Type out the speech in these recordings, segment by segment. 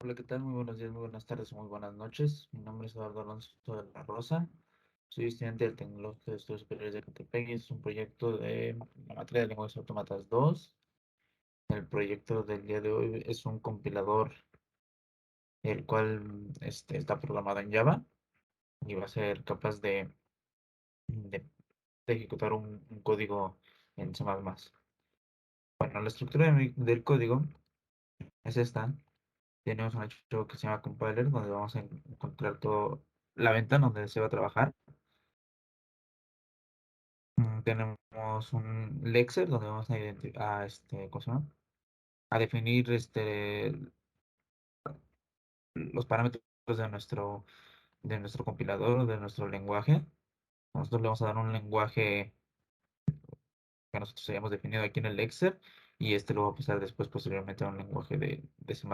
Hola, ¿qué tal? Muy buenos días, muy buenas tardes, muy buenas noches. Mi nombre es Eduardo Alonso de la Rosa. Soy estudiante del Tecnológico de Estudios Superiores de Ecatepec y es un proyecto de la materia de lenguajes autómatas 2. El proyecto del día de hoy es un compilador, el cual está programado en Java y va a ser capaz de- de ejecutar un código en C++. Bueno, la estructura del código es esta. Tenemos un archivo que se llama compiler, donde vamos a encontrar todo la ventana donde se va a trabajar. Tenemos un lexer donde vamos a identificar, ¿cómo se llama? A definir los parámetros de nuestro compilador, de nuestro lenguaje. Nosotros le vamos a dar un lenguaje que nosotros hayamos definido aquí en el lexer y este lo va a pasar después posteriormente a un lenguaje de C++.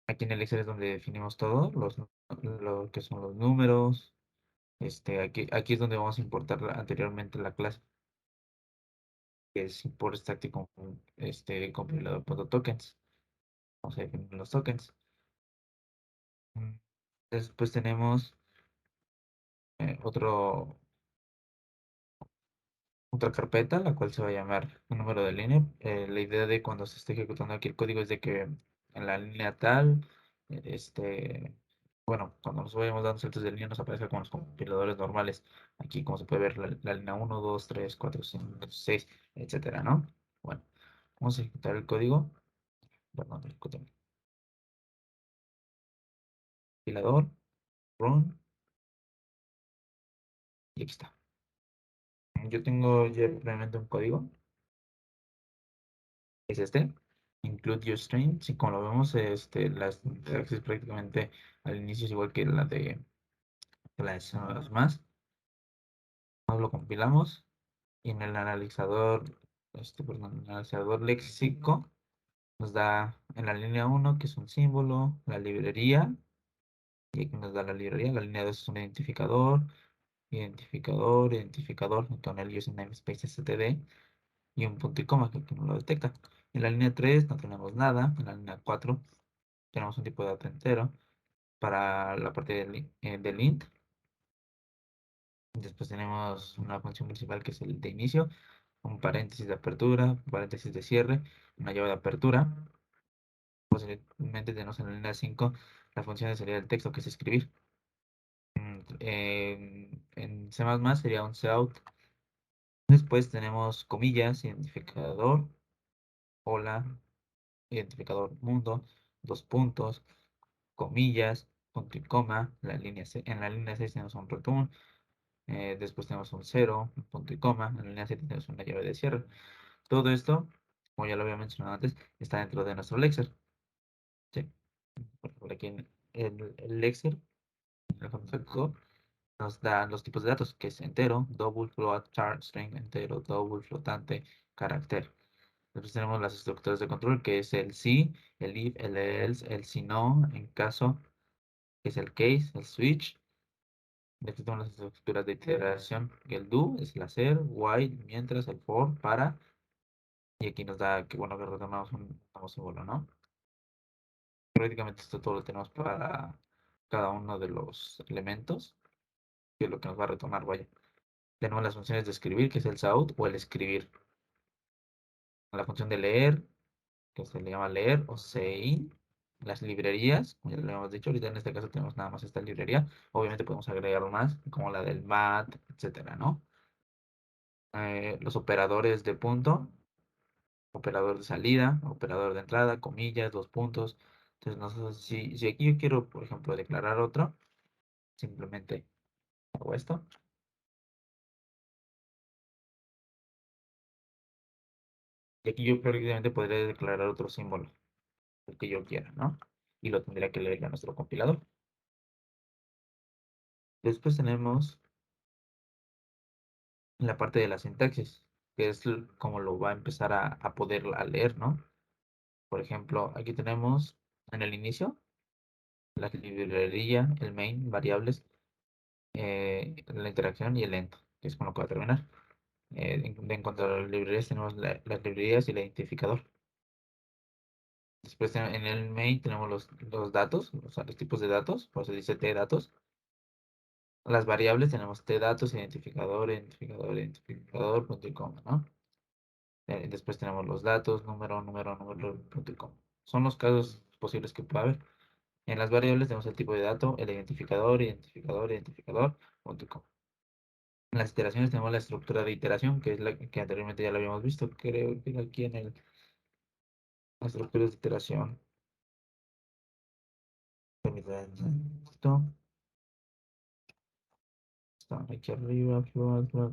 Aquí en el lexer es donde definimos todo, lo que son los números. Aquí es donde vamos a importar anteriormente la clase, que es import static compilador.tokens. Vamos a definir los tokens. Mm, Después tenemos eh, otro, otra carpeta, la cual se va a llamar un número de línea. La idea de cuando se esté ejecutando aquí el código es de que en la línea tal, bueno, cuando nos vayamos dando saltos de línea nos aparezca con los compiladores normales. Aquí, como se puede ver, la línea 1, 2, 3, 4, 5, 6, etcétera, ¿no? Bueno, vamos a ejecutar el código. Perdón, ejecutemos. Compilador, run, y aquí está. Yo tengo ya previamente un código, es este, include your string. Si como lo vemos, la sintaxis es prácticamente al inicio es igual que la de las más. Nos lo compilamos y en el analizador, perdón, el analizador léxico nos da en la línea 1 que es un símbolo, la librería, y aquí nos da la librería. La línea 2 es un identificador, con el using namespace std y un punto y coma que no lo detecta. En la línea 3 no tenemos nada. En la línea 4 tenemos un tipo de dato entero para la parte del int. Después tenemos una función principal que es el de inicio, un paréntesis de apertura, un paréntesis de cierre, una llave de apertura. Posteriormente tenemos en la línea 5 la función de salida del texto, que es escribir. En C++ sería un cout. Después tenemos comillas, identificador, hola, identificador mundo, dos puntos, comillas, punto y coma. En la línea 6 tenemos un return. Después tenemos un cero, un punto y coma. En la línea 7 tenemos una llave de cierre. Todo esto, como ya lo había mencionado antes, está dentro de nuestro lexer. ¿Sí? Por aquí en el lexer, el concepto, nos da los tipos de datos, que es entero, double, float, char, string, entero, double, flotante, carácter. Después tenemos las estructuras de control, que es el si, el if, el else, el si no, en caso, que es el case, el switch. Después tenemos las estructuras de iteración, que el do es el hacer, while, mientras, el for, para. Y aquí nos da que, bueno, que retornamos un nuevo símbolo, ¿no? Prácticamente esto todo lo tenemos para cada uno de los elementos, que es lo que nos va a retornar, vaya. Tenemos las funciones de escribir, que es el sout o el escribir. La función de leer, que se le llama leer o sein. Las librerías, como ya lo hemos dicho, ahorita en este caso tenemos nada más esta librería. Obviamente podemos agregar más, como la del mat, etcétera, ¿no? Los operadores de punto, operador de salida, operador de entrada, comillas, dos puntos. Entonces, si aquí yo quiero, por ejemplo, declarar otro, simplemente hago esto. Y aquí yo prácticamente podría declarar otro símbolo, el que yo quiera, ¿no? Y lo tendría que leer a nuestro compilador. Después tenemos la parte de la sintaxis, que es como lo va a empezar a poder a leer, ¿no? Por ejemplo, aquí tenemos en el inicio la librería, el main, variables, la interacción y el end, que es con lo que va a terminar. En cuanto a las librerías, tenemos las librerías y el identificador. Después en el main tenemos los datos, o sea, los tipos de datos, por eso dice t datos. Las variables tenemos t datos, identificador, identificador, identificador, punto y coma, ¿no? Después tenemos los datos, número, número, número, punto y coma. Son los casos posibles que puede haber. En las variables tenemos el tipo de dato, el identificador, identificador, identificador, punto y coma. En las iteraciones tenemos la estructura de iteración, que es la que anteriormente ya lo habíamos visto, creo que era aquí en las estructuras de iteración. Permítanme un poquito. Está aquí arriba, float, float.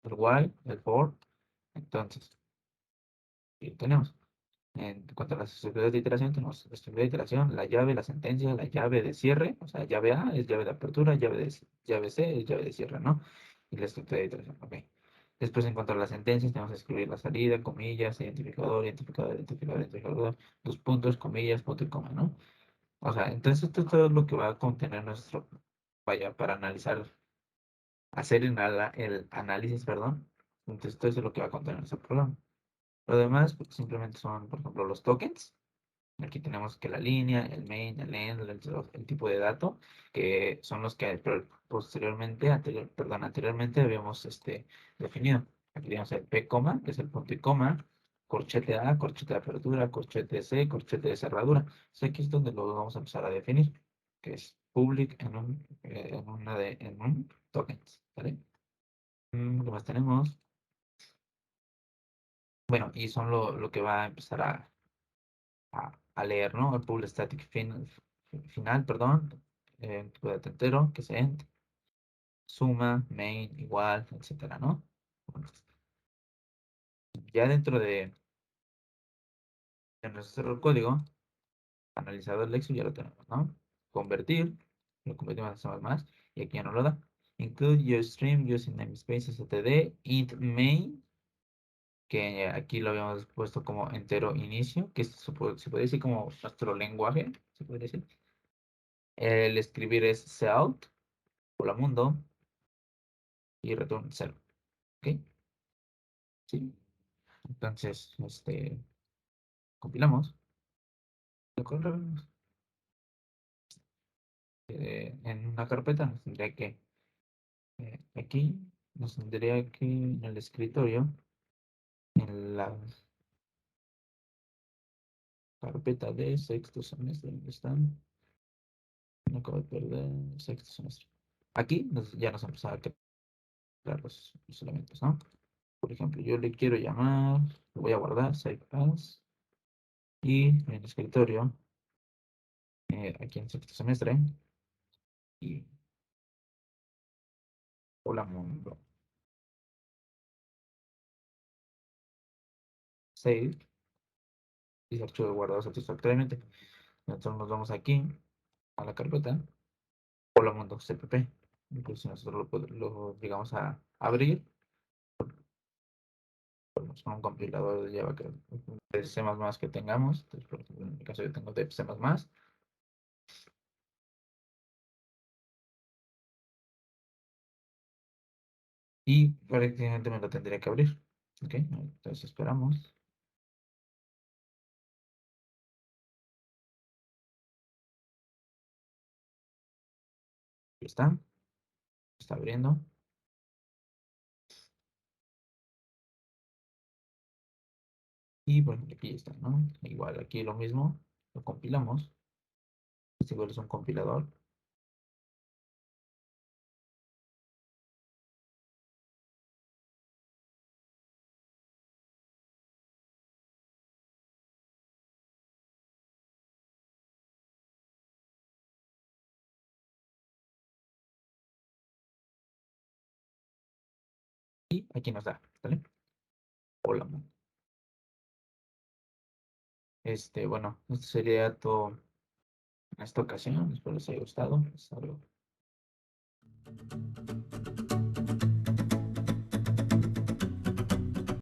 El while, el for. Entonces, y tenemos. En cuanto a las estructuras de iteración, tenemos la estructura de iteración, la llave, la sentencia, la llave de cierre, o sea, llave A es llave de apertura, llave C es llave de cierre, ¿no? Y la estructura de iteración, ok. Después, en cuanto a las sentencias, tenemos que escribir la salida, comillas, identificador, identificador, identificador, identificador, dos puntos, comillas, punto y coma, ¿no? O sea, entonces esto es todo lo que va a contener nuestro, vaya, para analizar, hacer el análisis, perdón. Entonces, todo eso es lo que va a contener nuestro programa. Lo demás, pues, simplemente son, por ejemplo, los tokens. Aquí tenemos que la línea, el main, el end, el tipo de dato, que son los que posteriormente, perdón, anteriormente habíamos definido. Aquí tenemos el P, que es el punto y coma, corchete A, corchete de apertura, corchete C, corchete de cerradura. Aquí es donde lo vamos a empezar a definir, que es public en un tokens, ¿vale? ¿Qué más tenemos? Bueno, y son lo que va a empezar a leer, ¿no? El pool static final, perdón, tipo de entero, que es end, suma, main, igual, etcétera, ¿no? Entonces, ya dentro de nuestro código, analizado el lexo, ya lo tenemos, ¿no? Convertir, lo convertimos a C++, y aquí ya no lo da. Include your stream using namespace std int main, que aquí lo habíamos puesto como entero inicio, que se puede decir como nuestro lenguaje, se puede decir. El escribir es seout, hola mundo, y return 0. ¿Ok? Sí. Entonces, compilamos. Lo corremos. En una carpeta nos tendría que, aquí, nos tendría que en el escritorio, en la carpeta de sexto semestre, ¿dónde están? Me acabo de perder sexto semestre. Aquí ya nos empezaba a crear los elementos, ¿no? Por ejemplo, yo le quiero llamar, lo voy a guardar, save as, y en el escritorio, aquí en sexto semestre, y hola mundo, save, y archivo guardado satisfactoriamente. Entonces nos vamos aquí a la carpeta, hola mundo cpp. Incluso si nosotros lo llegamos a abrir, ponemos con un compilador de Java de C++ que tengamos. Entonces, por ejemplo, en mi caso yo tengo de C++, y prácticamente me lo tendría que abrir. ¿Ok? Entonces esperamos. Ahí está abriendo. Y bueno, aquí está, ¿no? Igual aquí lo mismo, lo compilamos. Este igual es un compilador. Y aquí nos da, ¿vale? Hola. Bueno, esto sería todo en esta ocasión. Espero les haya gustado. Hasta luego.